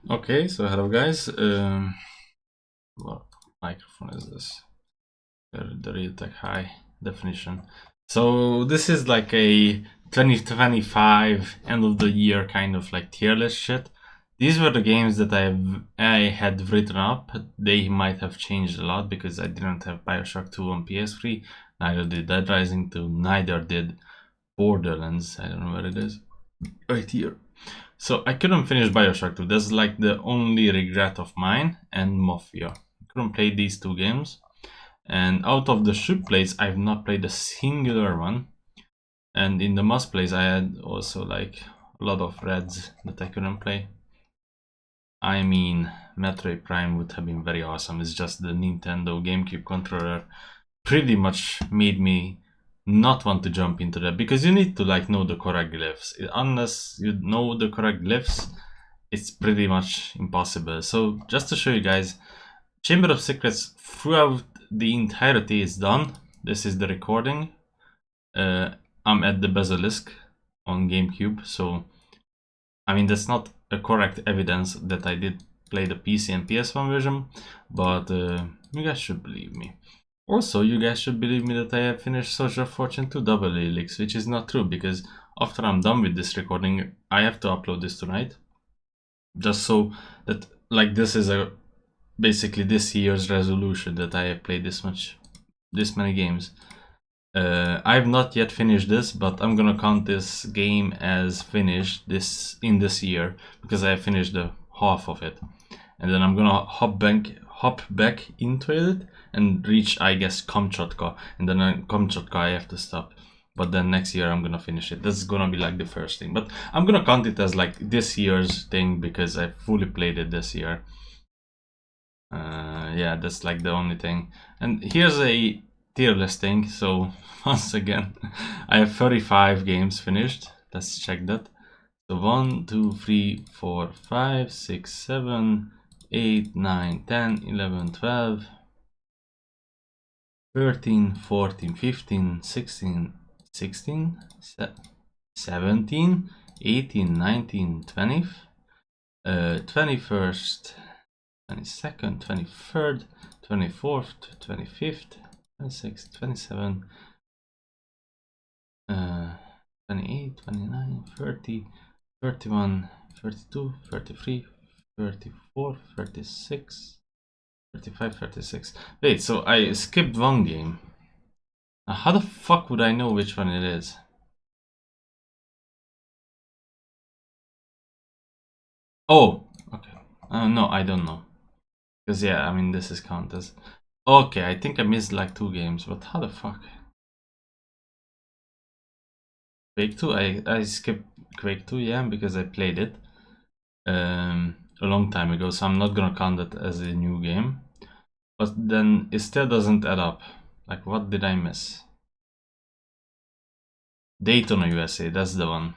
Okay, so hello guys. What microphone is this? The Realtek high definition. So this is like a 2025 end of the year kind of like tier list shit. These were the games that I had written up. They might have changed a lot because I didn't have Bioshock 2 on PS3. Neither did Dead Rising 2. Neither did Borderlands. I don't know where it is. Right here. So I couldn't finish Bioshock 2. That's like the only regret of mine, and Mafia. I couldn't play these two games. And out of the should plays, I've not played a singular one. And in the must plays, I had also like a lot of reds that I couldn't play. I mean, Metroid Prime would have been very awesome. It's just the Nintendo GameCube controller pretty much made me not want to jump into that, because you need to like know the correct glyphs. Unless you know the correct glyphs, it's pretty much impossible. So just to show you guys, Chamber of Secrets throughout the entirety is done. This is the recording. I'm at the Basilisk on GameCube, so I mean that's not a correct evidence that I did play the PC and PS1 version, but you guys should believe me. Also, you guys should believe me that I have finished Soldier of Fortune 2 Double Helix, which is not true, because after I'm done with this recording, I have to upload this tonight. Just so that, like, this is a basically this year's resolution, that I have played this many games. I have not yet finished this, but I'm gonna count this game as finished in this year, because I have finished the half of it, and then I'm gonna hop back into it and reach, I guess, Kamchatka, and then Kamchatka I have to stop. But then next year I'm gonna finish it. That's gonna be like the first thing, but I'm gonna count it as like this year's thing because I fully played it this year. Yeah, that's like the only thing. And here's a tier listing. So once again, I have 35 games finished. Let's check that. So 1, 2, 3, 4, 5, 6, 7, 8, 9, 10, 11, 12, 13, 14, 15, 16, 16, 17, 18, 19, 20, 21st, 22nd, 23rd, 24th, 25th, 26th, 27th, 28, 29, 30, 31, 32, 33, 34, 36, 35, 36. Wait, so I skipped one game. How the fuck would I know which one it is? Oh, okay. No, I don't know. Because yeah, I mean, this is counted as... Okay, I think I missed like 2 games, but how the fuck? Quake 2, I skipped Quake 2, yeah, because I played it a long time ago, so I'm not gonna count it as a new game. But then it still doesn't add up. Like, what did I miss? Daytona USA, that's the one.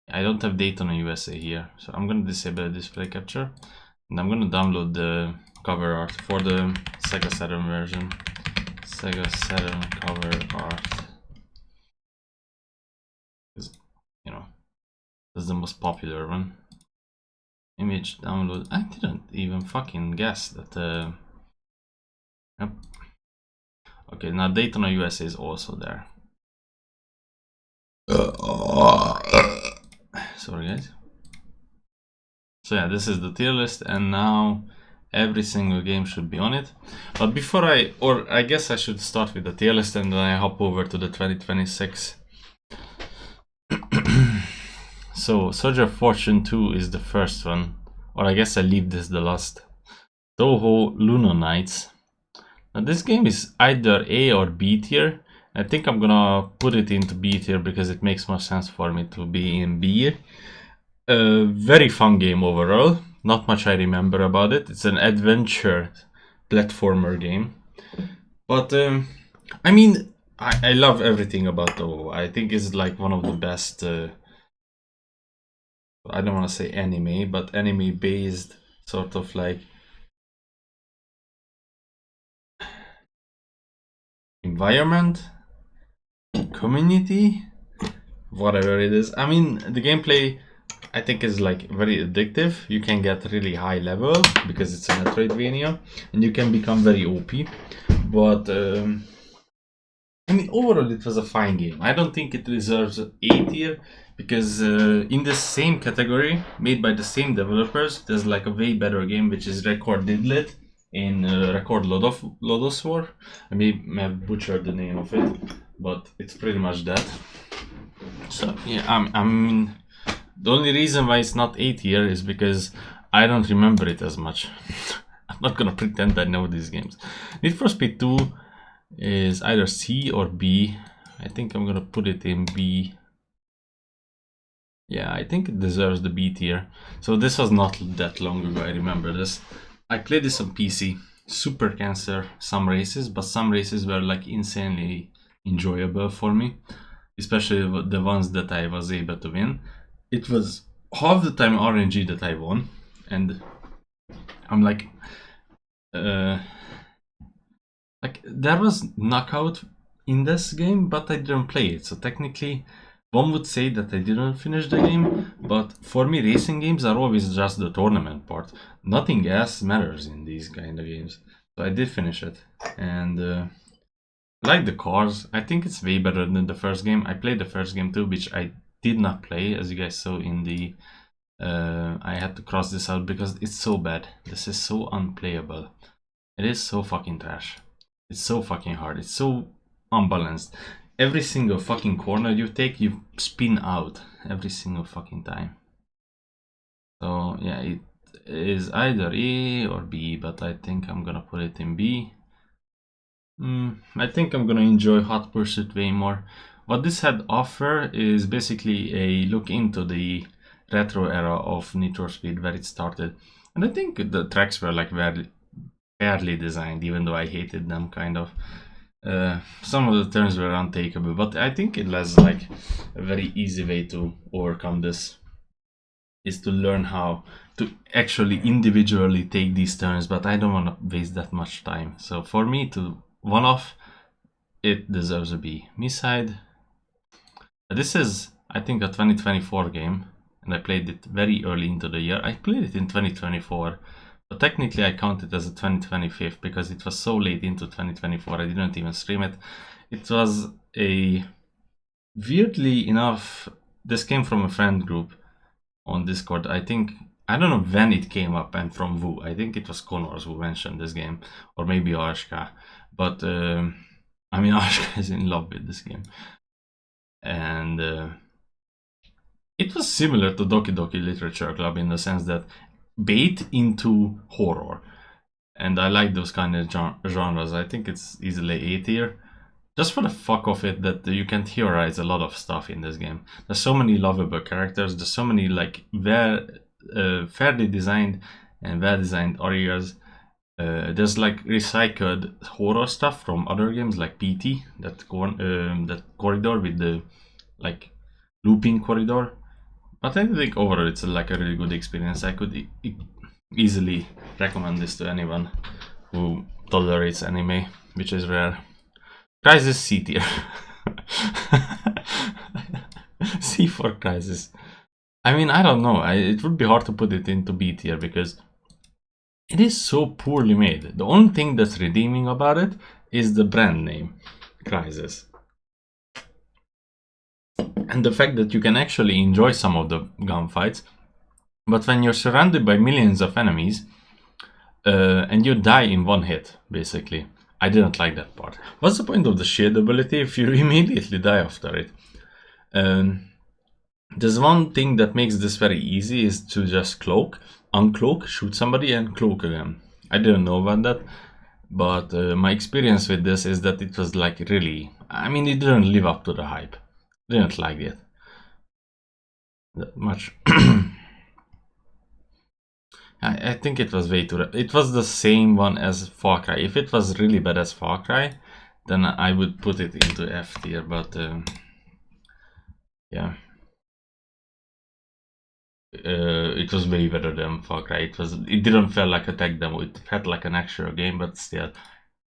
I don't have Daytona USA here, so I'm gonna disable display capture, and I'm gonna download the cover art for the Sega Saturn version. Sega Saturn cover art. You know, that's the most popular one. Image download. I didn't even fucking guess that. Yep. Okay, now Daytona USA is also there. Sorry, guys. So yeah, this is the tier list, and now every single game should be on it. But before I guess I should start with the tier list and then I hop over to the 2026. So Soldier of Fortune 2 is the first one, or I guess I leave this the last. Toho Lunar Knights. Now this game is either A or B tier. I think I'm gonna put it into B tier because it makes more sense for me to be in B. Very fun game overall. Not much I remember about it. It's an adventure platformer game. But I mean, I love everything about Toho. I think it's like one of the best, I don't want to say anime, but anime based sort of like environment, community, whatever it is. I mean, the gameplay I think is like very addictive. You can get really high level because it's a Metroidvania, and you can become very OP. But I mean, overall, it was a fine game. I don't think it deserves A tier because in the same category, made by the same developers, there's like a way better game which is Record Didlet in Record Lodos War. I may have butchered the name of it, but it's pretty much that. So yeah, I mean, the only reason why it's not A tier is because I don't remember it as much. I'm not gonna pretend I know these games. Need for Speed 2 is either C or B. I think I'm gonna put it in B. Yeah, I think it deserves the B tier. So this was not that long ago, I remember this. I played this on PC, super cancer some races, but some races were like insanely enjoyable for me, especially the ones that I was able to win. It was half the time RNG that I won, and I'm like there was knockout in this game, but I didn't play it. So technically, one would say that I didn't finish the game. But for me, racing games are always just the tournament part. Nothing else matters in these kind of games. So I did finish it, and like the cars, I think it's way better than the first game. I played the first game too, which I did not play, as you guys saw in the. I had to cross this out because it's so bad. This is so unplayable. It is so fucking trash. It's so fucking hard. It's so unbalanced. Every single fucking corner you take, you spin out every single fucking time. So yeah, it is either A or B, but I think I'm gonna put it in B. I think I'm gonna enjoy Hot Pursuit way more. What this had offer is basically a look into the retro era of Need for Speed where it started. And I think the tracks were like very fairly designed, even though I hated them kind of. Some of the turns were untakeable, but I think it was like a very easy way to overcome this is to learn how to actually individually take these turns, but I don't want to waste that much time. So for me to one off, it deserves a B. Miside, this is I think a 2024 game, and I played it very early into the year. I played it in 2024. But technically I count it as a 2025 because it was so late into 2024 I didn't even stream it. It was a, weirdly enough, this came from a friend group on Discord. I think, I don't know when it came up and from who. I think it was Connors who mentioned this game, or maybe Arshka. But I mean Arshka is in love with this game. And it was similar to Doki Doki Literature Club in the sense that bait into horror, and I like those kind of genres. I think it's easily A tier, just for the fuck of it that you can theorize a lot of stuff in this game. There's so many lovable characters. There's so many like fairly designed and well designed areas. There's like recycled horror stuff from other games like PT, that corridor with the like looping corridor. But I think overall it's like a really good experience. I could easily recommend this to anyone who tolerates anime, which is rare. Crisis C tier. C for Crisis. I mean, I don't know. It would be hard to put it into B tier because it is so poorly made. The only thing that's redeeming about it is the brand name, Crisis. And the fact that you can actually enjoy some of the gunfights, but when you're surrounded by millions of enemies and you die in one hit, basically, I didn't like that part. What's the point of the shield ability if you immediately die after it? There's one thing that makes this very easy is to just cloak, uncloak, shoot somebody and cloak again. I didn't know about that, but my experience with this is that it was like really, I mean, it didn't live up to the hype. Didn't like it that much. I think it was way too. It was the same one as Far Cry. If it was really bad as Far Cry, then I would put it into F tier. But yeah, it was way better than Far Cry. It didn't feel like a tech demo. It felt like an actual game, but still,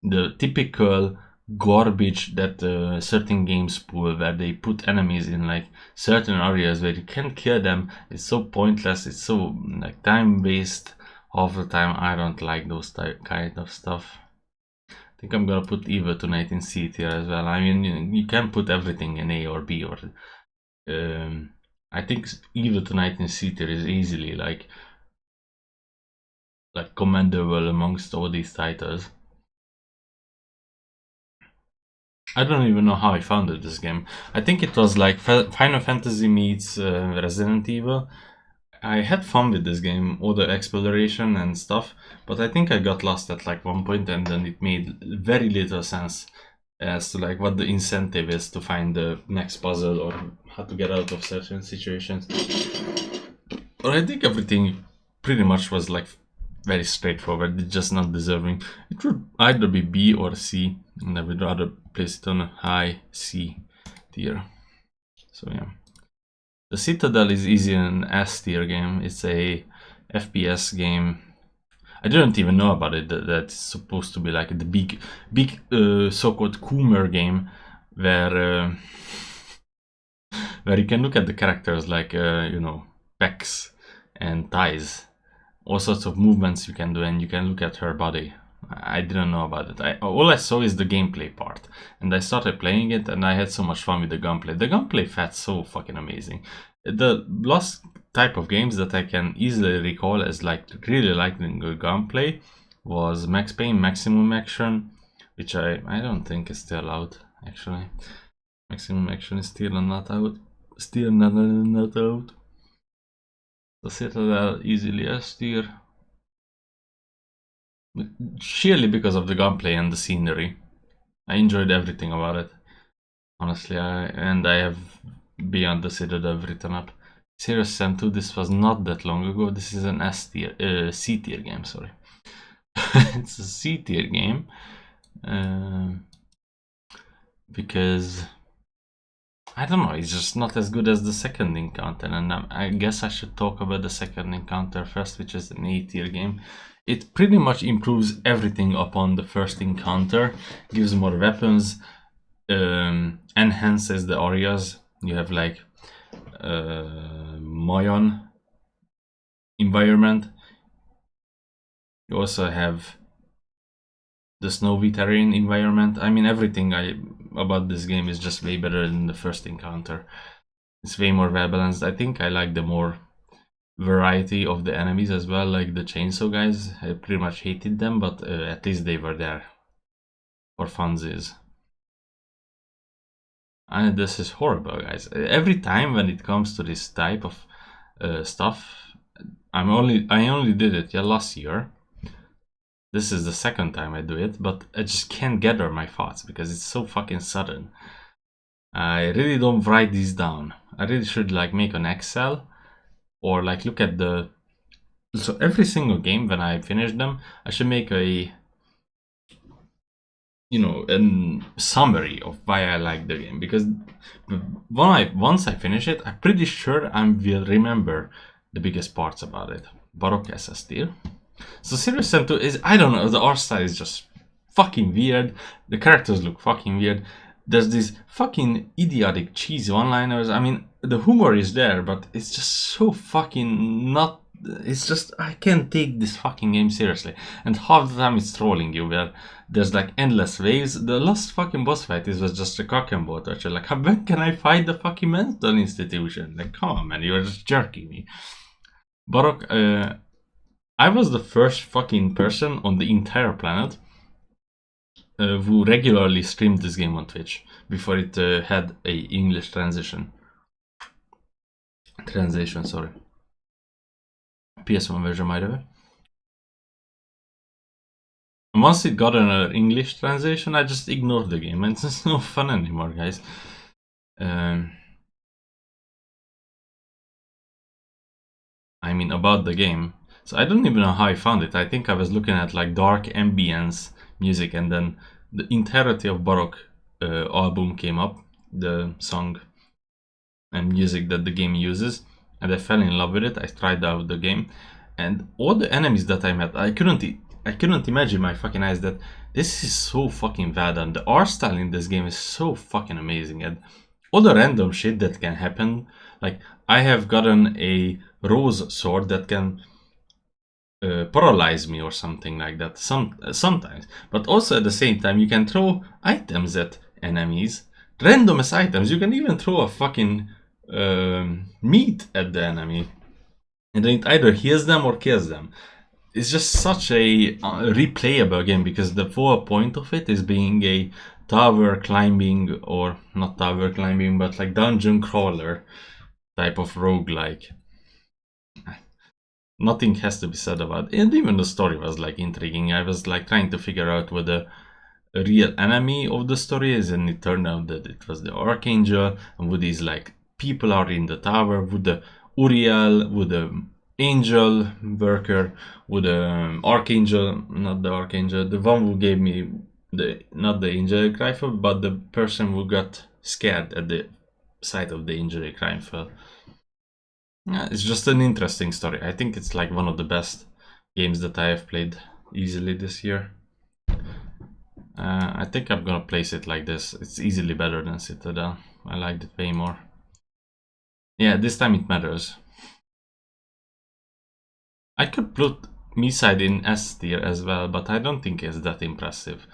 the typical garbage that certain games pull, where they put enemies in like certain areas where you can't kill them. It's so pointless. It's so like time waste half the time. I don't like those kind of stuff. I think I'm gonna put Evil Tonight in C tier as well. I mean, you can put everything in A or B or. I think Evil Tonight in C tier is easily like commendable amongst all these titles. I don't even know how I founded this game. I think it was like Final Fantasy meets Resident Evil. I had fun with this game, all the exploration and stuff, but I think I got lost at like one point, and then it made very little sense as to like what the incentive is to find the next puzzle or how to get out of certain situations. But I think everything pretty much was like very straightforward. It's just not deserving. It would either be B or C, and I would rather place it on a high C tier. So yeah. The Citadel is easy an S tier game. It's a FPS game. I didn't even know about it. That's supposed to be like the big so-called Coomer game, where where you can look at the characters like you know, pecs and thighs, all sorts of movements you can do, and you can look at her body. I didn't know about it. All I saw is the gameplay part, and I started playing it, and I had so much fun with the gunplay. The gunplay felt so fucking amazing. The last type of games that I can easily recall as like really liking the gunplay was Max Payne Maximum Action, which I don't think is still out actually. Maximum Action is still not out. Still not out. The Citadel easily S tier. Sheerly because of the gunplay and the scenery. I enjoyed everything about it. Honestly, I have Beyond the Citadel written up. Serious Sam 2, this was not that long ago. This is an S tier, C tier game, sorry. It's a C tier game. Because I don't know, it's just not as good as the second encounter, and I guess I should talk about the second encounter first, which is an A tier game. It pretty much improves everything upon the first encounter, gives more weapons, enhances the areas. You have like Mayan environment. You also have the snowy terrain environment. I mean, everything about this game is just way better than the first encounter. It's way more well balanced. I think I like the more variety of the enemies as well, like the chainsaw guys. I pretty much hated them, but at least they were there for funsies. And this is horrible, guys. Every time when it comes to this type of stuff, I only did it last year. This is the second time I do it, but I just can't gather my thoughts because it's so fucking sudden. I really don't write these down. I really should like make an Excel or like look at the. So every single game when I finish them, I should make a, you know, a summary of why I like the game, because once I finish it, I'm pretty sure I will remember the biggest parts about it. Baroque SS tier. So Serious Sam 2 is, I don't know, the art style is just fucking weird. The characters look fucking weird. There's these fucking idiotic cheesy one-liners. I mean, the humor is there, but it's just so fucking not. It's just, I can't take this fucking game seriously. And half the time it's trolling you, where there's like endless waves. The last fucking boss fight was just a cock and ball torture. Like, when can I fight the fucking mental institution? Like, come on, man, you're just jerking me. Baroque, I was the first fucking person on the entire planet who regularly streamed this game on Twitch before it had a English translation, sorry. PS1 version, by the way. And once it got an English translation, I just ignored the game, and it's just no fun anymore, guys. I mean, about the game. So I don't even know how I found it. I think I was looking at like dark ambience music, and then the entirety of Baroque album came up, the song and music that the game uses, and I fell in love with it. I tried out the game, and all the enemies that I met, I couldn't I couldn't imagine my fucking eyes that this is so fucking well done. The art style in this game is so fucking amazing, and all the random shit that can happen. Like, I have gotten a rose sword that can paralyze me or something like that sometimes, but also at the same time you can throw items at enemies, randomest items. You can even throw a fucking meat at the enemy, and then it either heals them or kills them. It's just such a replayable game, because the whole point of it is being a tower climbing, or not tower climbing, but like dungeon crawler type of roguelike. Nothing has to be said about it. And even the story was like intriguing. I was like trying to figure out what the real enemy of the story is, and it turned out that it was the Archangel, and with these like people are in the tower, with the Uriel, with the angel worker, with the Archangel, not the Archangel, the one who gave me the, not the angelic rifle, but the person who got scared at the sight of the angelic rifle. Yeah, it's just an interesting story. I think it's like one of the best games that I have played easily this year. I think I'm gonna place it like this. It's easily better than Citadel. I liked it way more. Yeah, this time it matters. I could put Miside in S tier as well, but I don't think it's that impressive.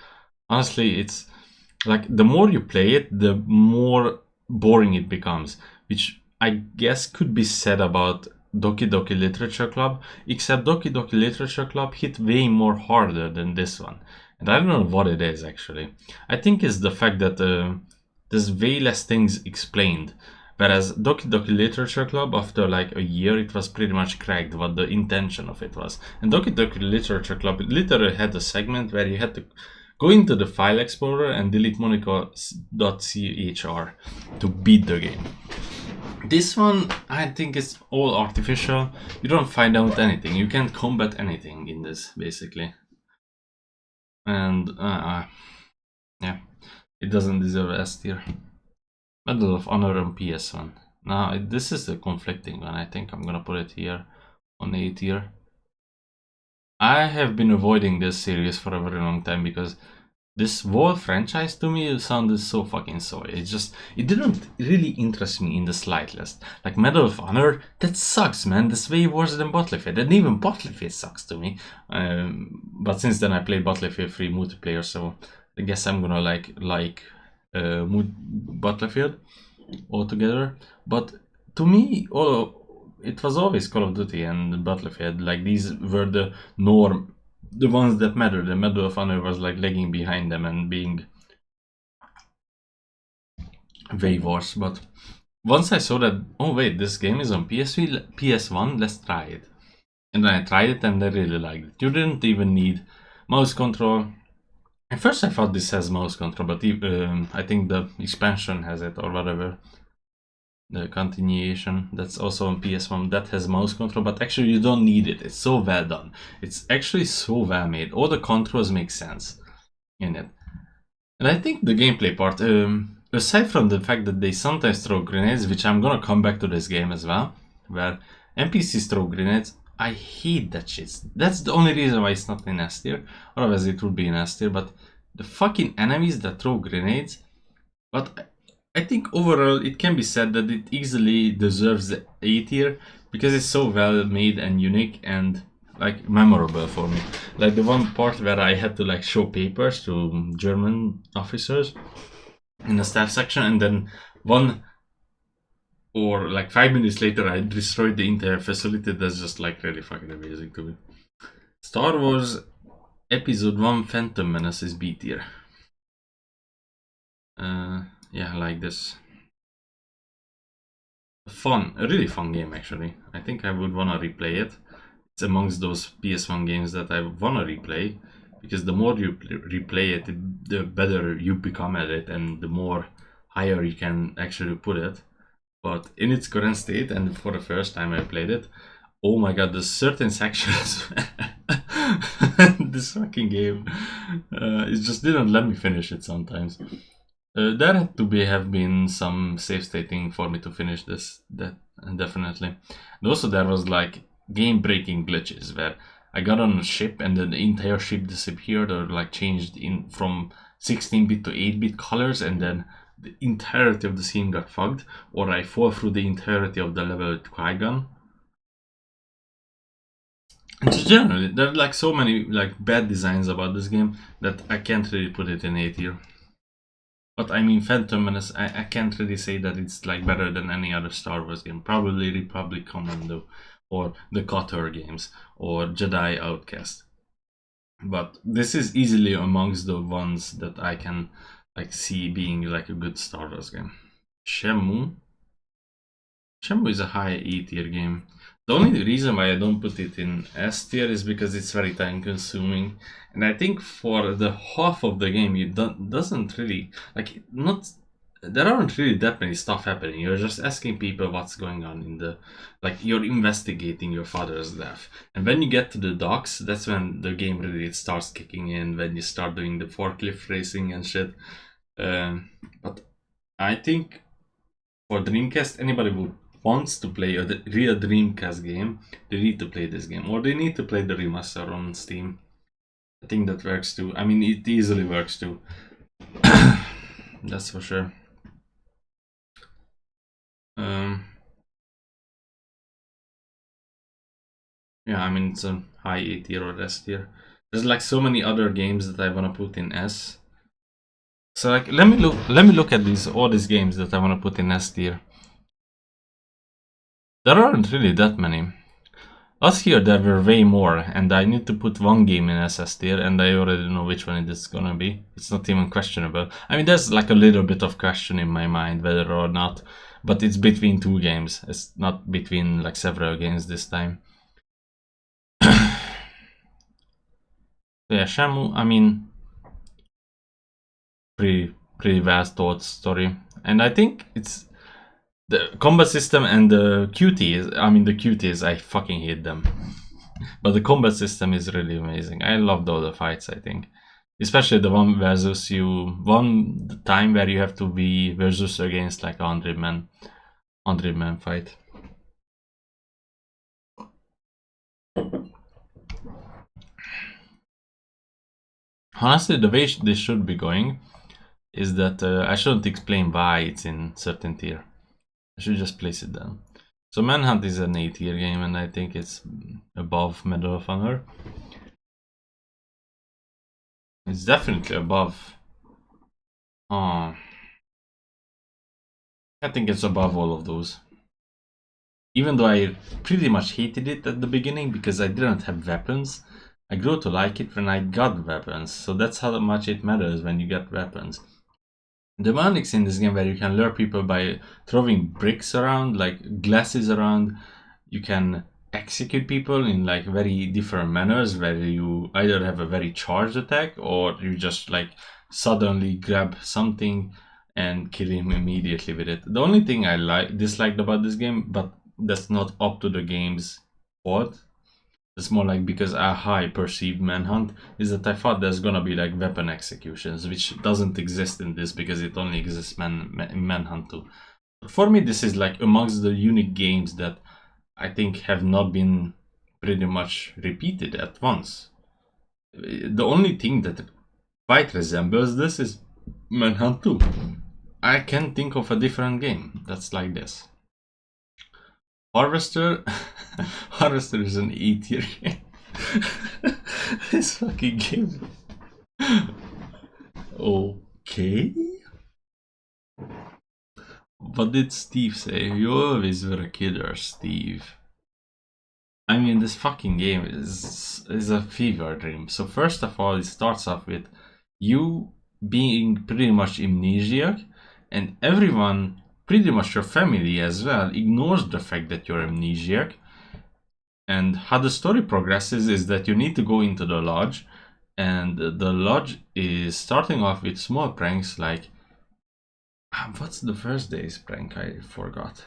Honestly, it's like the more you play it, the more boring it becomes, which I guess could be said about Doki Doki Literature Club, except Doki Doki Literature Club hit way more harder than this one. And I don't know what it is actually. I think it's the fact that there's way less things explained. Whereas Doki Doki Literature Club, after like a year, it was pretty much cracked what the intention of it was. And Doki Doki Literature Club literally had a segment where you had to go into the file explorer and delete monica.chr to beat the game. This one, I think it's all artificial. You don't find out anything. You can't combat anything in this, basically. And, yeah, it doesn't deserve S tier. Medal of Honor on PS1. Now, this is the conflicting one. I think I'm gonna put it here on A tier. I have been avoiding this series for a very long time because this whole franchise to me sounded so fucking soy. It didn't really interest me in the slightest. Like Medal of Honor, that sucks, man. That's way worse than Battlefield. And even Battlefield sucks to me. But since then I played Battlefield 3 multiplayer, so I guess I'm gonna like Battlefield altogether. But to me, it was always Call of Duty and Battlefield. Like these were the norm, the ones that mattered. The Medal of Honor was like lagging behind them and being way worse. But once I saw that, oh wait, this game is on PS3, PS1, let's try it. And then I tried it and I really liked it. You didn't even need mouse control. At first I thought this has mouse control, but I think the expansion has it or whatever. The continuation that's also on PS1 that has mouse control, but actually you don't need it. It's so well done. It's actually so well made. All the controls make sense in it. And I think the gameplay part, aside from the fact that they sometimes throw grenades, which I'm gonna come back to this game as well, where NPCs throw grenades, I hate that shit. That's the only reason why it's not in S tier. Otherwise it would be in S tier, but the fucking enemies that throw grenades. But I think overall it can be said that it easily deserves the A tier because it's so well made and unique and like memorable for me. Like the one part where I had to like show papers to German officers in the staff section, and then 5 minutes later I destroyed the entire facility. That's just like really fucking amazing to me. Star Wars Episode 1 Phantom Menace is B tier. Yeah, like this. A really fun game actually. I think I would wanna replay it. It's amongst those PS1 games that I wanna replay, because the more you replay it, the better you become at it and the more higher you can actually put it. But in its current state, and for the first time I played it, oh my god, there's certain sections this fucking game, it just didn't let me finish it sometimes. There had to have been some save stating for me to finish this, definitely. And also there was like game breaking glitches where I got on a ship and then the entire ship disappeared or like changed in from 16-bit to 8-bit colors, and then the entirety of the scene got fucked, or I fall through the entirety of the level with Qui-Gon. And just generally, there are like so many like bad designs about this game that I can't really put it in A tier. But I mean, Phantom Menace, I can't really say that it's like better than any other Star Wars game. Probably Republic Commando, or the KOTOR games, or Jedi Outcast. But this is easily amongst the ones that I can like see being like a good Star Wars game. Shenmue is a high E tier game. The only reason why I don't put it in S tier is because it's very time consuming, and I think for the half of the game it doesn't really like not. There aren't really that many stuff happening. You're just asking people what's going on in the, like you're investigating your father's death. And when you get to the docks, that's when the game really starts kicking in. When you start doing the forklift racing and shit. But I think for Dreamcast, anybody who wants to play a real Dreamcast game, they need to play this game, or they need to play the remaster on Steam. I think that works too. I mean, it easily works too. That's for sure. Yeah, I mean, it's a high A tier or S tier. There's like so many other games that I wanna put in S. So like, let me look at all these games that I wanna put in S tier. There aren't really that many. Last year there were way more, and I need to put one game in SS tier, and I already know which one it is gonna be. It's not even questionable. I mean, there's like a little bit of question in my mind whether or not, but it's between two games. It's not between like several games this time. Yeah, Shamu, I mean, pretty well thought story, and I think it's the combat system and the QTs. I mean, the QTs, I fucking hate them. But the combat system is really amazing. I loved all the fights, I think. Especially the one versus you, one time where you have to be versus against like 100 man fight. Honestly, the way this should be going is that I shouldn't explain why it's in certain tier. I should just place it down. So Manhunt is an A tier game, and I think it's above Medal of Honor. It's definitely above. Oh, I think it's above all of those. Even though I pretty much hated it at the beginning because I didn't have weapons, I grew to like it when I got weapons. So that's how much it matters when you get weapons. The mechanics in this game where you can lure people by throwing bricks around, like glasses around. You can execute people in like very different manners where you either have a very charged attack or you just like suddenly grab something and kill him immediately with it. The only thing I disliked about this game, but that's not up to the game's fault, it's more like because I perceived Manhunt, is that I thought there's gonna be like weapon executions, which doesn't exist in this because it only exists in Manhunt 2. For me, this is like amongst the unique games that I think have not been pretty much repeated at once. The only thing that quite resembles this is Manhunt 2. I can't think of a different game that's like this. Harvester Harvester is an E tier game. This fucking game. Okay. What did Steve say? You always were a killer, Steve. I mean, this fucking game is a fever dream. So first of all, it starts off with you being pretty much amnesiac, and everyone, pretty much your family as well, ignores the fact that you're amnesiac. And how the story progresses is that you need to go into the lodge, and the lodge is starting off with small pranks like, what's the first day's prank? I forgot.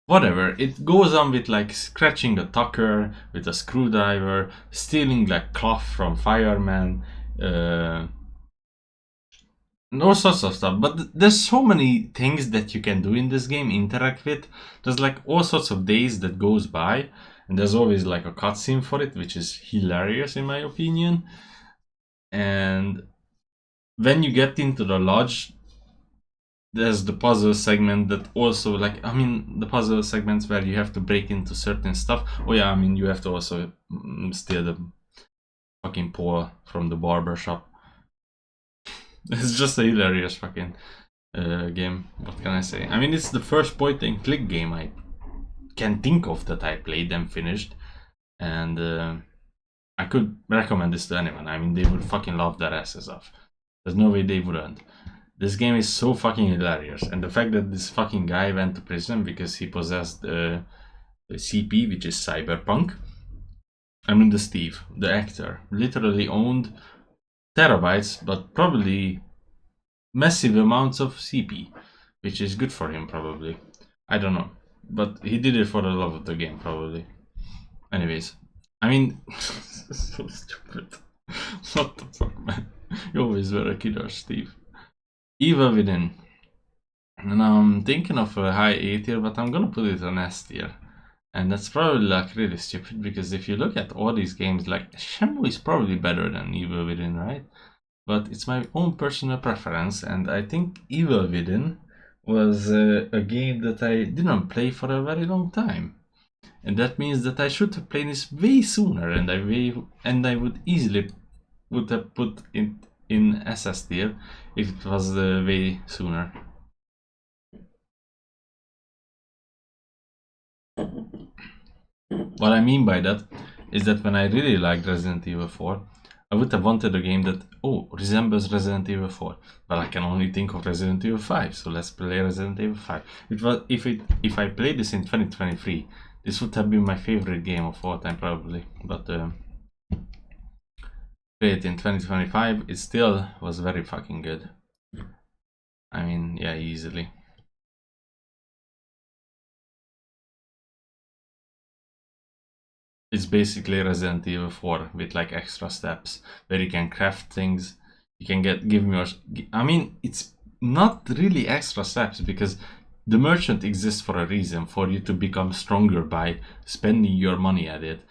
Whatever, it goes on with like scratching a tucker with a screwdriver, stealing like cloth from firemen, and all sorts of stuff. But there's so many things that you can do in this game, interact with. There's like all sorts of days that goes by, and there's always like a cutscene for it, which is hilarious in my opinion. And when you get into the lodge, there's the puzzle segment that also, like, I mean, the puzzle segments where you have to break into certain stuff. Oh yeah, I mean, you have to also steal the fucking pole from the barber shop. It's just a hilarious fucking game. What can I say? I mean, it's the first point and click game I can think of that I played and finished, and I could recommend this to anyone. I mean, they would fucking love their asses off. There's no way they wouldn't. This game is so fucking hilarious, and the fact that this fucking guy went to prison because he possessed CP, which is cyberpunk. I mean, the Steve, the actor, literally owned terabytes, but probably massive amounts of CP, which is good for him probably. I don't know, but he did it for the love of the game probably. Anyways, I mean, so stupid. What the fuck, man? You always were a killer, Steve. Evil Within. And I'm thinking of a high A tier, but I'm gonna put it on S tier. And that's probably like really stupid, because if you look at all these games, like Shenmue is probably better than Evil Within, right? But it's my own personal preference, and I think Evil Within was a game that I didn't play for a very long time. And that means that I should have played this way sooner, and I would easily would have put it in SS tier if it was way sooner. What I mean by that is that when I really liked Resident Evil 4, I would have wanted a game that, resembles Resident Evil 4. But I can only think of Resident Evil 5, so let's play Resident Evil 5. If I played this in 2023, this would have been my favorite game of all time probably. But played it in 2025, it still was very fucking good. I mean, yeah, easily. It's basically Resident Evil 4 with like extra steps where you can craft things. You can give me I mean, it's not really extra steps, because the merchant exists for a reason, for you to become stronger by spending your money at it.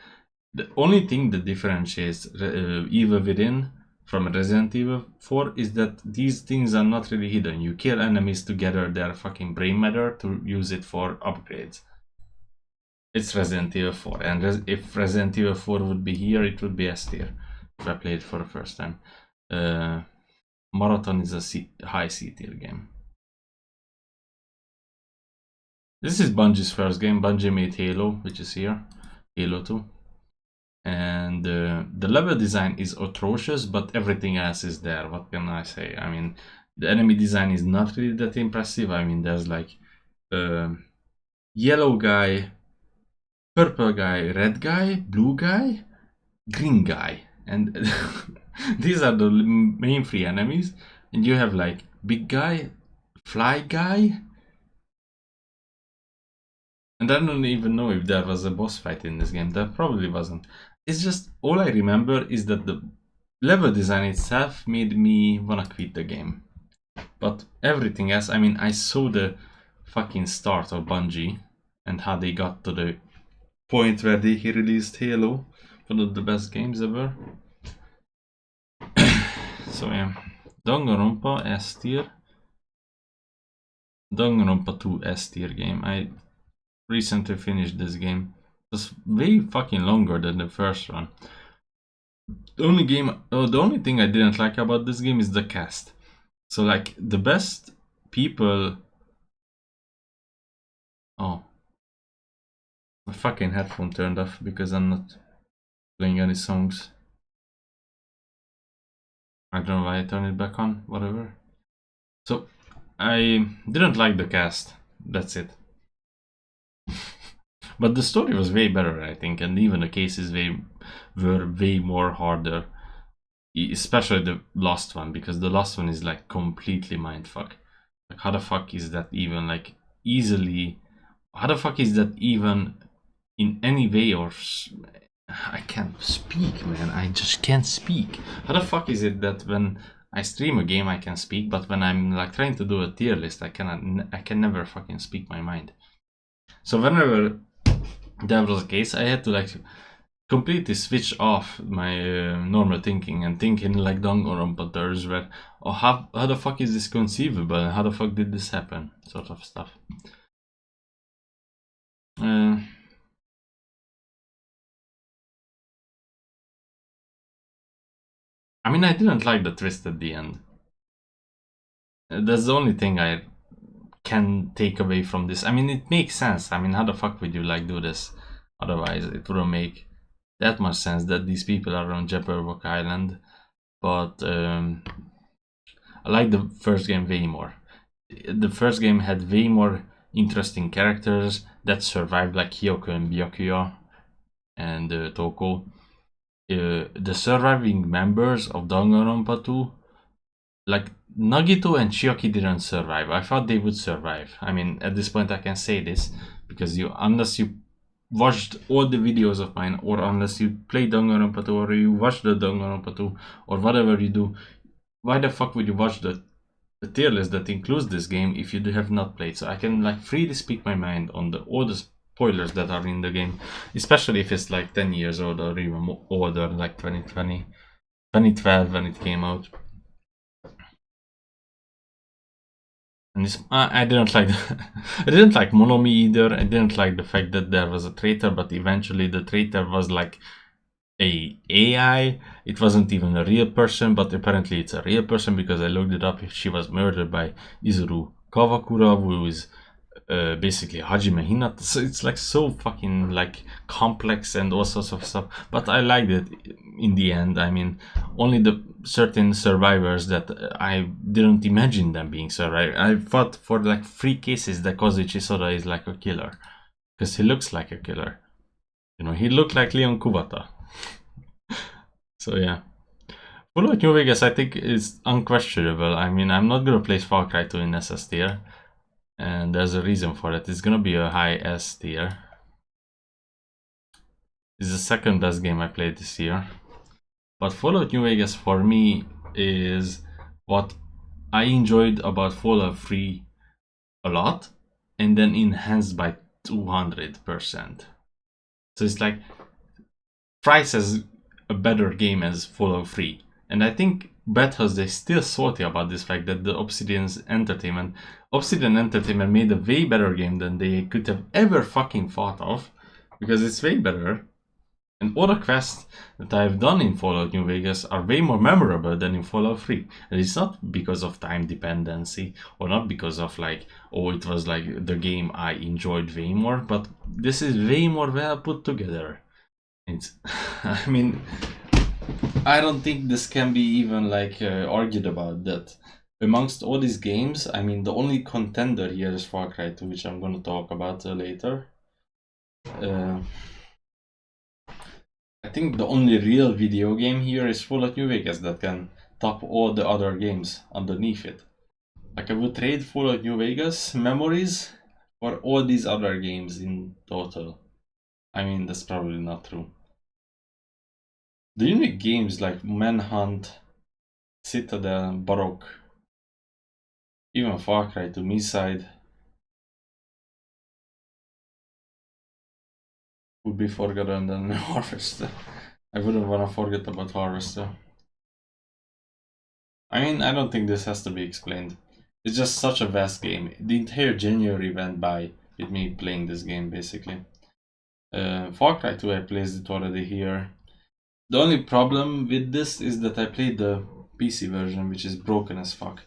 The only thing that differentiates Evil Within from Resident Evil 4 is that these things are not really hidden. You kill enemies to gather their fucking brain matter to use it for upgrades. It's Resident Evil 4, and if Resident Evil 4 would be here, it would be S tier if I played it for the first time. Marathon is a high C tier game. This is Bungie's first game. Bungie made Halo, which is here, Halo 2. And the level design is atrocious, but everything else is there. What can I say? I mean, the enemy design is not really that impressive. I mean, there's like yellow guy, purple guy, red guy, blue guy, green guy, and these are the main three enemies. And you have like big guy, fly guy, and I don't even know if there was a boss fight in this game. There probably wasn't. It's just, all I remember is that the level design itself made me wanna quit the game. But everything else, I mean, I saw the fucking start of Bungie and how they got to the point where they released Halo, one of the best games ever. So yeah, Danganronpa S tier. Danganronpa 2 S tier game. I recently finished this game. It was way fucking longer than the first one. The only thing I didn't like about this game is the cast. So like the best people. Oh, my fucking headphone turned off because I'm not playing any songs. I don't know why I turned it back on, whatever. So, I didn't like the cast, that's it. But the story was way better, I think, and even the cases were way more harder. Especially the last one, because the last one is like completely mindfuck. Like, how the fuck is that even like easily... How the fuck is that even in any way or... I can't speak, man. I just can't speak. How the fuck is it that when I stream a game I can speak, but when I'm like trying to do a tier list I can never fucking speak my mind. So whenever that was the case, I had to like completely switch off my normal thinking and think in like Danganronpa where, oh, how the fuck is this conceivable and how the fuck did this happen, sort of stuff. Uh, I mean, I didn't like the twist at the end. That's the only thing I can take away from this. I mean, it makes sense. I mean, how the fuck would you like do this? Otherwise, it wouldn't make that much sense that these people are on Jabberwock Island. But I like the first game way more. The first game had way more interesting characters that survived, like Hyoko and Byakuya and Toko. The surviving members of Danganronpa 2, like Nagito and Chiaki didn't survive. I thought they would survive. I mean, at this point I can say this because unless you watched all the videos of mine, or unless you play Danganronpa 2, or you watch the Danganronpa 2, or whatever you do, why the fuck would you watch the tier list that includes this game if you have not played? So I can like freely speak my mind on all the spoilers that are in the game, especially if it's like 10 years old or even older, like 2020, 2012 when it came out. And this, I didn't like I didn't like Monomi either. I didn't like the fact that there was a traitor, but eventually the traitor was like a AI. It wasn't even a real person, but apparently it's a real person because I looked it up. If she was murdered by Izuru Kawakura, who is basically Hajime Hinata. So it's like so fucking like complex and all sorts of stuff. But I liked it in the end. I mean, only the certain survivors that I didn't imagine them being survivors. I thought for like 3 cases that Kozuchi Soda is like a killer because he looks like a killer. You know, he looked like Leon Kubata. So yeah. Fallout New Vegas, I think, is unquestionable. I mean, I'm not gonna place Far Cry 2 in SS tier, and there's a reason for it. It's gonna be a high S tier. It's the second best game I played this year. But Fallout New Vegas for me is what I enjoyed about Fallout 3 a lot, and then enhanced by 200%. So it's like Price as a better game as Fallout 3. And I think Bethesda is still salty about this fact that the Obsidian Entertainment made a way better game than they could have ever fucking thought of, because it's way better. And all the quests that I've done in Fallout New Vegas are way more memorable than in Fallout 3. And it's not because of time dependency, or not because of like, oh, it was like the game I enjoyed way more, but this is way more well put together. It's, I mean, I don't think this can be even like argued about that. Amongst all these games, I mean, the only contender here is Far Cry 2, which I'm going to talk about later. I think the only real video game here is Fallout New Vegas that can top all the other games underneath it. Like, I would trade Fallout New Vegas memories for all these other games in total. I mean, that's probably not true. The unique games like Manhunt, Citadel, Baroque, even Far Cry to me side would be forgotten than Harvester. I wouldn't want to forget about Harvester. I mean, I don't think this has to be explained. It's just such a vast game. The entire January went by with me playing this game, basically. Far Cry 2, I placed it already here. The only problem with this is that I played the PC version, which is broken as fuck.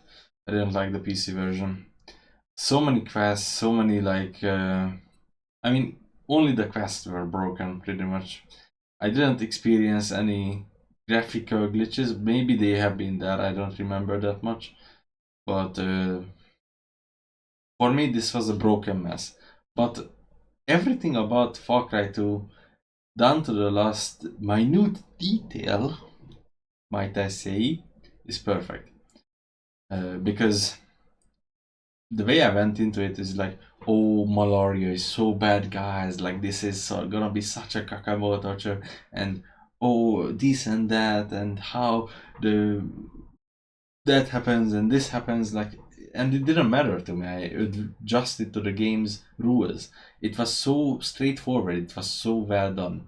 I didn't like the PC version. So many quests, so many like... I mean, only the quests were broken, pretty much. I didn't experience any graphical glitches. Maybe they have been there, I don't remember that much. But for me, this was a broken mess. But everything about Far Cry 2, down to the last minute detail, might I say, is perfect. Because the way I went into it is like, oh, malaria is so bad, guys. Like, this is gonna be such a Kakamoto torture, and oh, this and that, and how that happens and this happens. Like, and it didn't matter to me. I adjusted to the game's rules. It was so straightforward. It was so well done.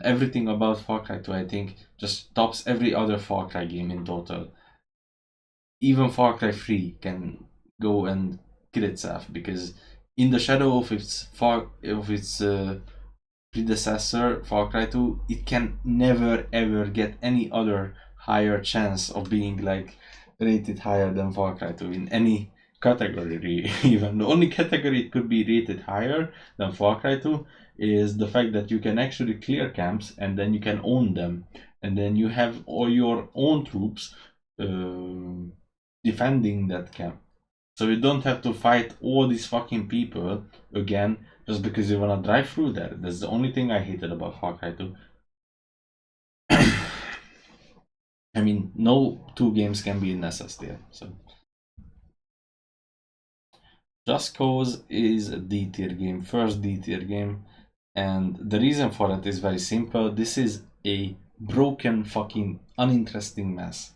Everything about Far Cry 2, I think, just tops every other Far Cry game in total. Even Far Cry 3 can go and kill itself, because in the shadow of its predecessor, Far Cry 2, it can never ever get any other higher chance of being like rated higher than Far Cry 2 in any category. Even the only category it could be rated higher than Far Cry 2 is the fact that you can actually clear camps and then you can own them, and then you have all your own troops defending that camp. So you don't have to fight all these fucking people again just because you wanna drive through there. That's the only thing I hated about Far Cry 2. I mean, no two games can be in SSD. So Just Cause is a D tier game, first D tier game, and the reason for that is very simple. This is a broken, fucking uninteresting mess.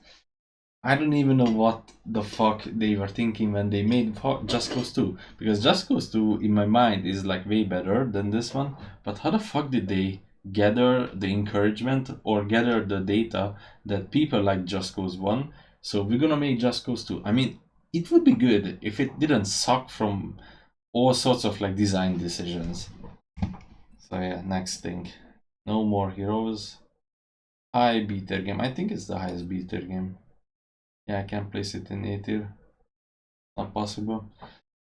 I don't even know what the fuck they were thinking when they made Just Cause 2. Because Just Cause 2, in my mind, is like way better than this one. But how the fuck did they gather the encouragement or gather the data that people like Just Cause 1? So we're gonna make Just Cause 2. I mean, it would be good if it didn't suck from all sorts of like design decisions. So yeah, next thing. No More Heroes. High B tier game. I think it's the highest B tier game. Yeah, I can place it in A tier. Not possible.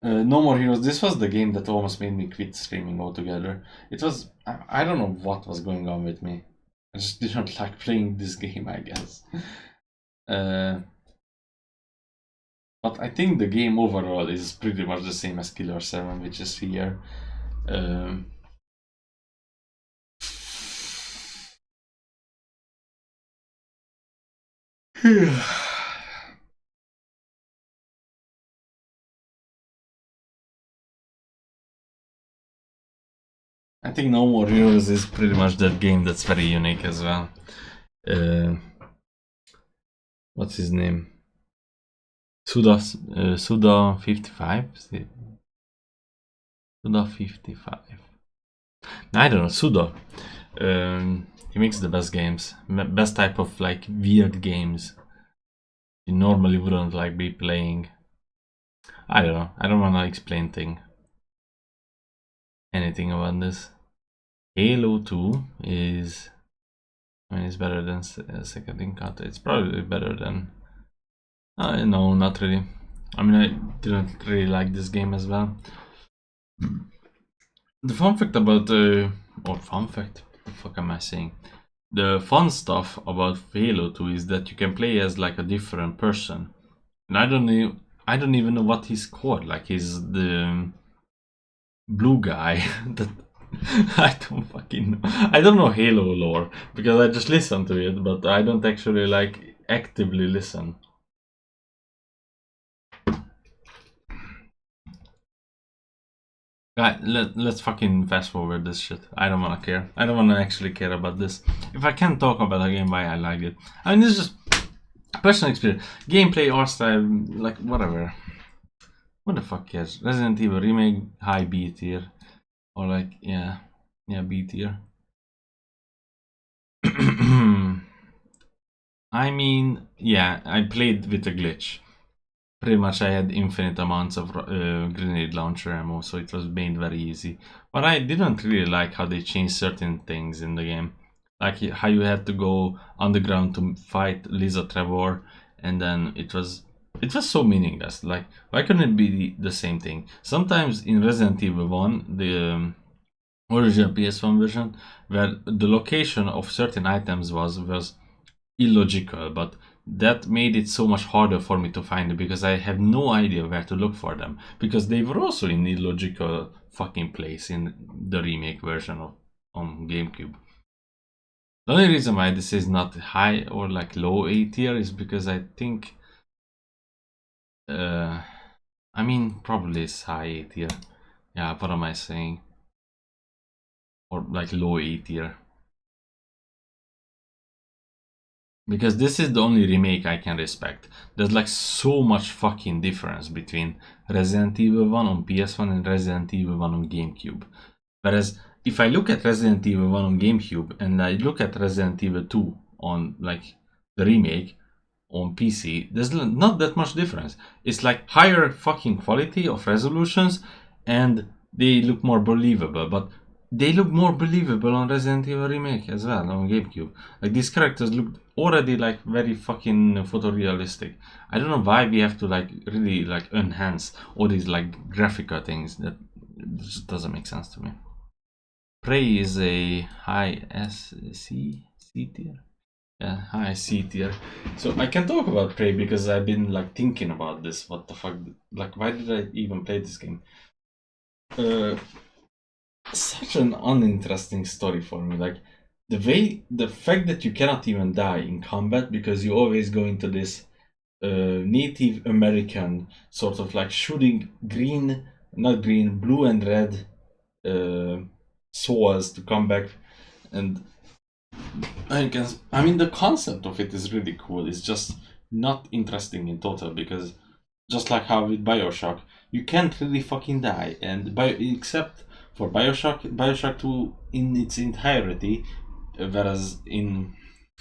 No More Heroes. This was the game that almost made me quit streaming altogether. It was... I don't know what was going on with me. I just didn't like playing this game, I guess. But I think the game overall is pretty much the same as Killer 7, which is here. I think No More Heroes is pretty much that game that's very unique as well. What's his name? Suda 55? Suda 55. I don't know, Suda. He makes the best games. Best type of like weird games. You normally wouldn't like be playing. I don't know. I don't wanna explain anything about this. Halo 2 is... I mean, it's better than Second Encounter. It's probably better than... no, not really. I mean, I didn't really like this game as well. The fun fact about... or fun fact? What the fuck am I saying? The fun stuff about Halo 2 is that you can play as like a different person. And I don't even know what he's called. Like he's the blue guy that I don't fucking know. I don't know Halo lore because I just listen to it, but I don't actually like actively listen. Right, let's fucking fast forward this shit. I don't wanna care. I don't wanna actually care about this. If I can't talk about a game, why I like it. I mean, this is just personal experience. Gameplay, art style, like whatever. What the fuck cares? Resident Evil Remake, high B tier. Or like, yeah, B tier. I mean, yeah, I played with a glitch. Pretty much I had infinite amounts of grenade launcher ammo, so it was made very easy. But I didn't really like how they changed certain things in the game. Like how you had to go underground to fight Lisa Trevor, and then it was so meaningless. Like, why couldn't it be the same thing? Sometimes in Resident Evil 1, the original PS1 version, where the location of certain items was illogical, but that made it so much harder for me to find it because I have no idea where to look for them, because they were also in illogical fucking place in the remake version of on GameCube. The only reason why this is not high or like low A tier is because I think I mean probably it's high A tier. Yeah, what am I saying? Or like low A tier. Because this is the only remake I can respect. There's like so much fucking difference between Resident Evil 1 on PS1 and Resident Evil 1 on GameCube. Whereas if I look at Resident Evil 1 on GameCube and I look at Resident Evil 2 on like the remake on PC, there's not that much difference. It's like higher fucking quality of resolutions and they look more believable, but they look more believable on Resident Evil Remake as well on GameCube. Like these characters look already like very fucking photorealistic. I don't know why we have to like really like enhance all these like graphical things. That just doesn't make sense to me. Prey is a high C tier. Yeah, high C tier. So I can talk about Prey because I've been like thinking about this. What the fuck? Like, why did I even play this game? Such an uninteresting story for me. Like the fact that you cannot even die in combat because you always go into this Native American sort of like shooting blue and red swords to come back, and I mean the concept of it is really cool. It's just not interesting in total because just like how with Bioshock, you can't really fucking die, and except for Bioshock 2 in its entirety, whereas in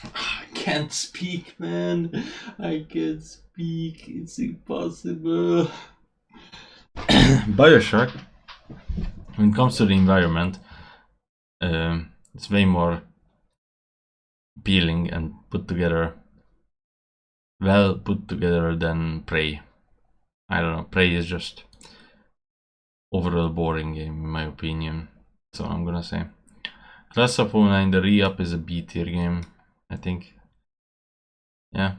I can't speak, man. I can't speak. It's impossible. Bioshock, when it comes to the environment, it's way more appealing and well put together than Prey. I don't know. Prey is just overall boring game in my opinion. That's all I'm gonna say. Class of 09, the re-up is a B tier game, I think. Yeah.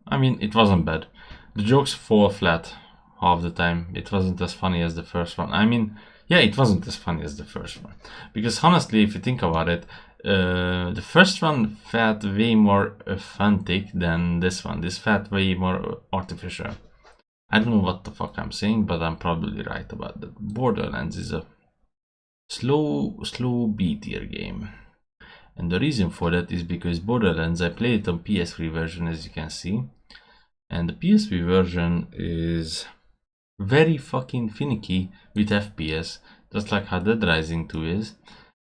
I mean, it wasn't bad. The jokes fall flat half the time. It wasn't as funny as the first one. I mean, yeah, it wasn't as funny as the first one. Because honestly, if you think about it, the first one felt way more authentic than this one. This felt way more artificial. I don't know what the fuck I'm saying, but I'm probably right about that. Borderlands is a slow B tier game. And the reason for that is because Borderlands, I played it on PS3 version, as you can see. And the PS3 version is very fucking finicky with FPS, just like how Dead Rising 2 is.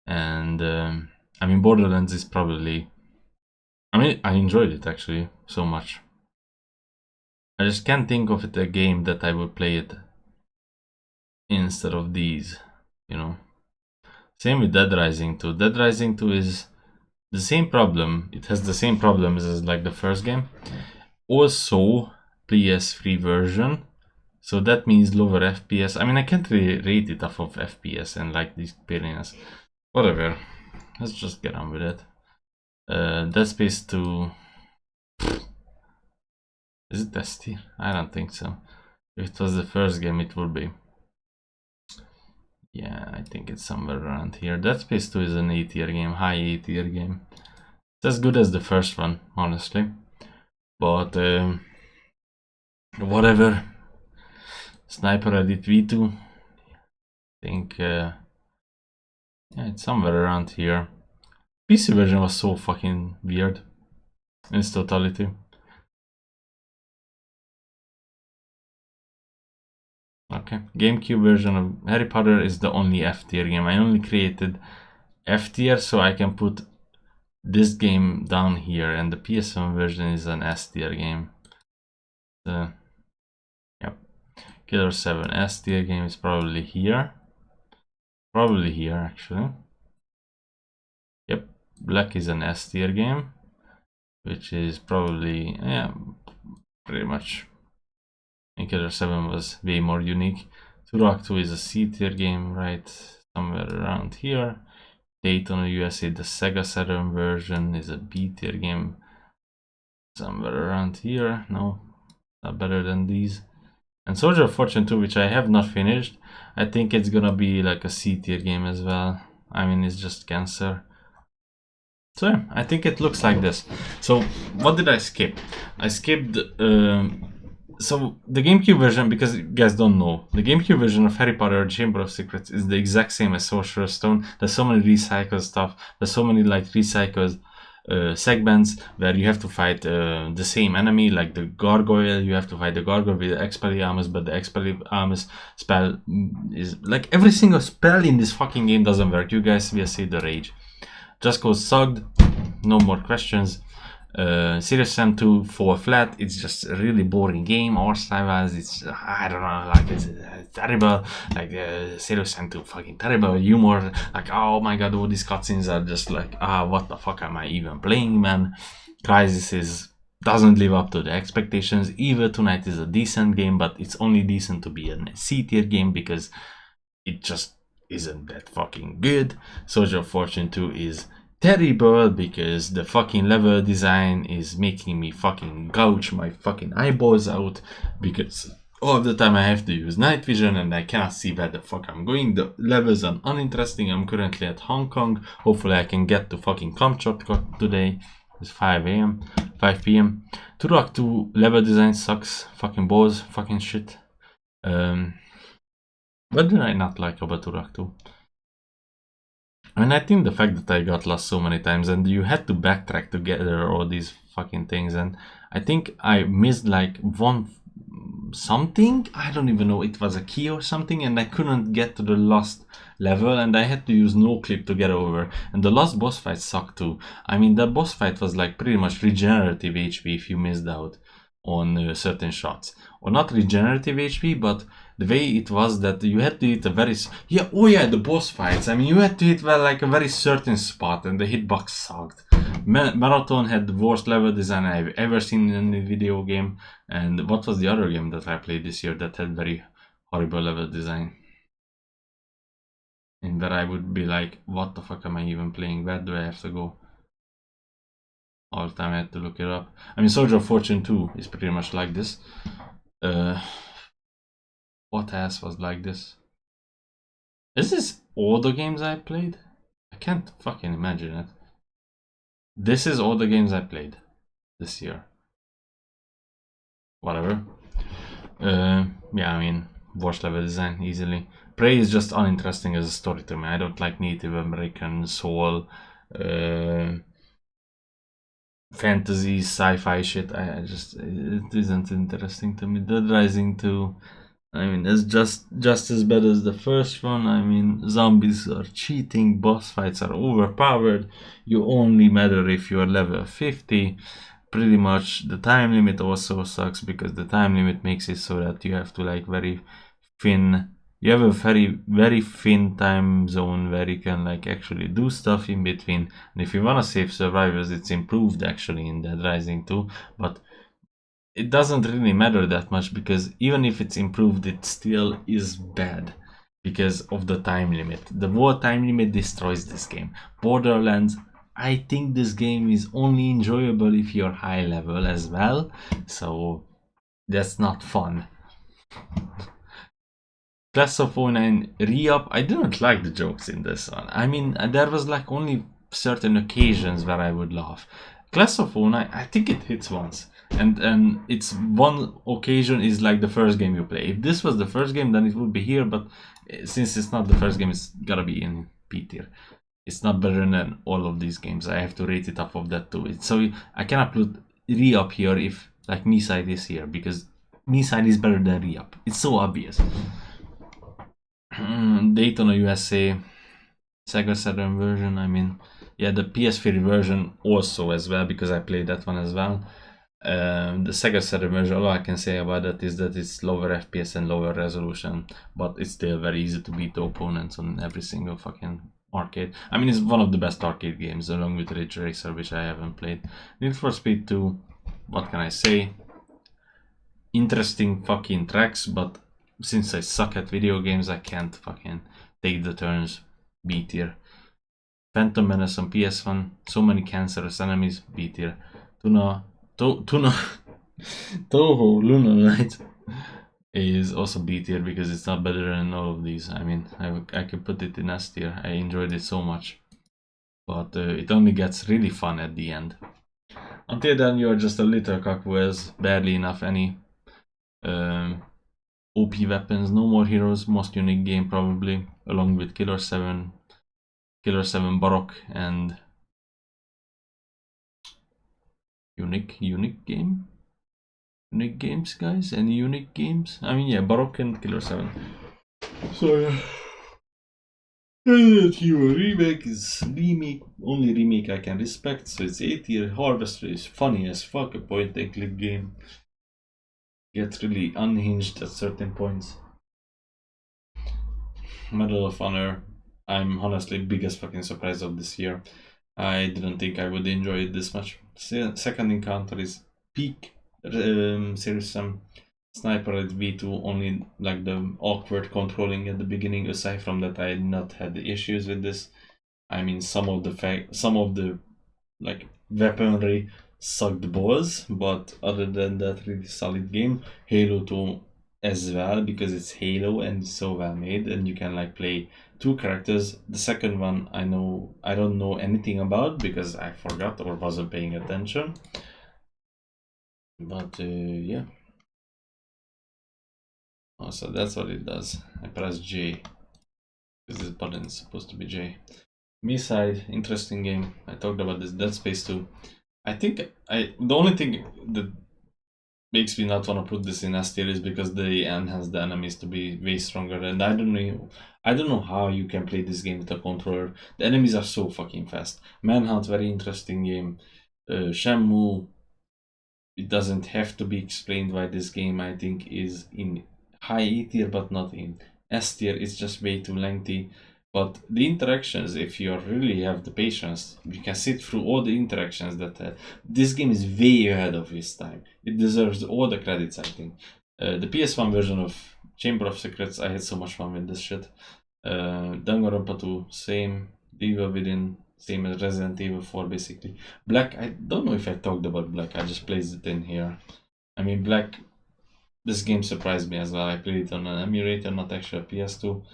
And I mean, Borderlands is probably, I enjoyed it actually so much. I just can't think of it a game that I would play it instead of these, you know. Same with Dead Rising 2. Dead Rising 2 is the same problem. It has the same problems as like the first game. Also, PS3 version. So that means lower FPS. I mean, I can't really rate it off of FPS and like the experience. Whatever. Let's just get on with it. Dead Space 2. Is it S tier? I don't think so. If it was the first game, it would be. Yeah, I think it's somewhere around here. Dead Space 2 is an A tier game, high A tier game. It's as good as the first one, honestly. But whatever. Sniper Edit V2. I think yeah, it's somewhere around here. PC version was so fucking weird in its totality. Okay, GameCube version of Harry Potter is the only F tier game. I only created F tier so I can put this game down here, and the PS1 version is an S tier game. Yep. Killer 7 S tier game is probably here. Probably here actually. Yep. Black is an S tier game, which is probably, yeah, pretty much. And Killer 7 was way more unique. Turok 2 is a C tier game, right? Somewhere around here. Daytona USA, the Sega Saturn version, is a B tier game. Somewhere around here. No, not better than these. And Soldier of Fortune 2, which I have not finished, I think it's gonna be like a C tier game as well. I mean, it's just cancer. So yeah, I think it looks like this. So what did I skip? I skipped so the GameCube version, because you guys don't know, the GameCube version of Harry Potter Chamber of Secrets is the exact same as Sorcerer's Stone. There's so many recycled stuff. There's so many like recycled segments where you have to fight the same enemy, like the gargoyle. You have to fight the gargoyle with the Expelliarmus, but the Expelliarmus spell is like every single spell in this fucking game doesn't work. You guys will see the rage. Just goes sucked, no more questions. Serious Sam 2 4 flat. It's just a really boring game. Or styles, it's I don't know, like it's terrible. Like Serious Sam 2 fucking terrible humor. Like oh my god, all these cutscenes are just like what the fuck am I even playing, man? Crisis doesn't live up to the expectations. Evil Tonight is a decent game, but it's only decent to be a C tier game because it just isn't that fucking good. Soldier of Fortune 2 is terrible because the fucking level design is making me fucking gouge my fucking eyeballs out because all the time I have to use night vision and I cannot see where the fuck I'm going. The levels are uninteresting. I'm currently at Hong Kong. Hopefully I can get to fucking Kamchatka today. It's 5 a.m. 5 p.m. Turok 2 level design sucks. Fucking balls. Fucking shit. What did I not like about Turok 2? I mean, I think the fact that I got lost so many times and you had to backtrack to gather all these fucking things, and I think I missed like one something. I don't even know, it was a key or something, and I couldn't get to the last level and I had to use no clip to get over. And the last boss fight sucked too. I mean, that boss fight was like pretty much regenerative HP if you missed out on certain shots, or not regenerative HP, but the way it was that you had to hit a very the boss fights. I mean, you had to hit well like a very certain spot, and the hitbox sucked. Marathon had the worst level design I've ever seen in a video game. And what was the other game that I played this year that had very horrible level design? And that I would be like, what the fuck am I even playing? Where do I have to go? All the time I had to look it up. I mean, Soldier of Fortune 2 is pretty much like this. What else was like this? Is this all the games I played? I can't fucking imagine it. This is all the games I played this year. Whatever. Yeah, I mean, worst level design easily. Prey is just uninteresting as a story to me. I don't like Native American soul, fantasy, sci-fi shit. It isn't interesting to me. Dead Rising 2, I mean, it's just as bad as the first one. I mean, zombies are cheating, boss fights are overpowered. You only matter if you're level 50. Pretty much the time limit also sucks because the time limit makes it so that you have to like you have a very thin time zone where you can like actually do stuff in between. And if you wanna save survivors, it's improved actually in Dead Rising 2, but it doesn't really matter that much because even if it's improved, it still is bad because of the time limit. The war time limit destroys this game. Borderlands, I think this game is only enjoyable if you're high level as well, so that's not fun. Class of 09 re-up, I didn't like the jokes in this one. I mean, there was like only certain occasions where I would laugh. Class of 09, I think it hits once. And it's one occasion is like the first game you play. If this was the first game, then it would be here, but since it's not the first game, it's gotta be in P tier. It's not better than all of these games. I have to rate it off of that too. So I cannot put re-up here if like me-side is here, because me-side is better than re-up. It's so obvious. Daytona USA, Sega Saturn version. I mean, yeah, the PS3 version also as well, because I played that one as well. The Sega Saturn version, all I can say about that is that it's lower FPS and lower resolution, but it's still very easy to beat the opponents on every single fucking arcade. I mean, it's one of the best arcade games, along with Ridge Racer, which I haven't played. Need for Speed 2, what can I say? Interesting fucking tracks, but since I suck at video games, I can't fucking take the turns. B tier. Phantom Menace on PS1, so many cancerous enemies. B tier. Toho Luna Light is also B tier because it's not better than all of these. I mean, I could put it in S tier. I enjoyed it so much, but it only gets really fun at the end. Until then, you're just a little cock who has barely enough any OP weapons. No More Heroes, most unique game probably, along with Killer 7 Baroque, and unique game. Unique games, guys? Any unique games? I mean, yeah, Baroque and Killer 7. So, yeah. Remake is only remake I can respect. So it's 8-year Harvester is funny as fuck, a point and click game. Get really unhinged at certain points. Medal of Honor, I'm honestly biggest fucking surprise of this year. I didn't think I would enjoy it this much. Second Encounter is peak Series Sniper at V2, only like the awkward controlling at the beginning. Aside from that, I had not had the issues with this. I mean, some of the like weaponry sucked balls, but other than that, really solid game. Halo 2 as well, because it's Halo and it's so well made, and you can like play two characters. The second one I don't know anything about because I forgot or wasn't paying attention. But yeah. Oh, so that's what it does. I press J because this button is supposed to be J. Me side, interesting game. I talked about this Dead Space 2. I think the only thing that makes me not want to put this in S tier is because they enhance the enemies to be way stronger, and I don't know how you can play this game with a controller. The enemies are so fucking fast. Manhunt, very interesting game. Shenmue, it doesn't have to be explained why this game I think is in high E tier but not in S tier. It's just way too lengthy. But the interactions, if you really have the patience, you can sit through all the interactions that this game is way ahead of its time. It deserves all the credits, I think. The PS1 version of Chamber of Secrets, I had so much fun with this shit. Danganronpa 2, same. Evil Within, same as Resident Evil 4, basically. Black, I don't know if I talked about Black, I just placed it in here. I mean, Black, this game surprised me as well. I played it on an emulator, not actually a PS2.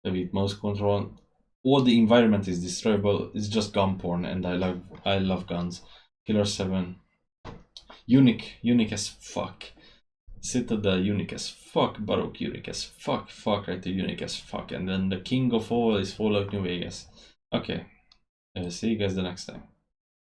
With mouse control. All the environment is destroyable. It's just gun porn, and I love guns. Killer 7, unique as fuck. Citadel, unique as fuck. Baroque, unique as fuck. Fuck right to unique as fuck. And then the king of all is Fallout New Vegas. Okay, see you guys the next time.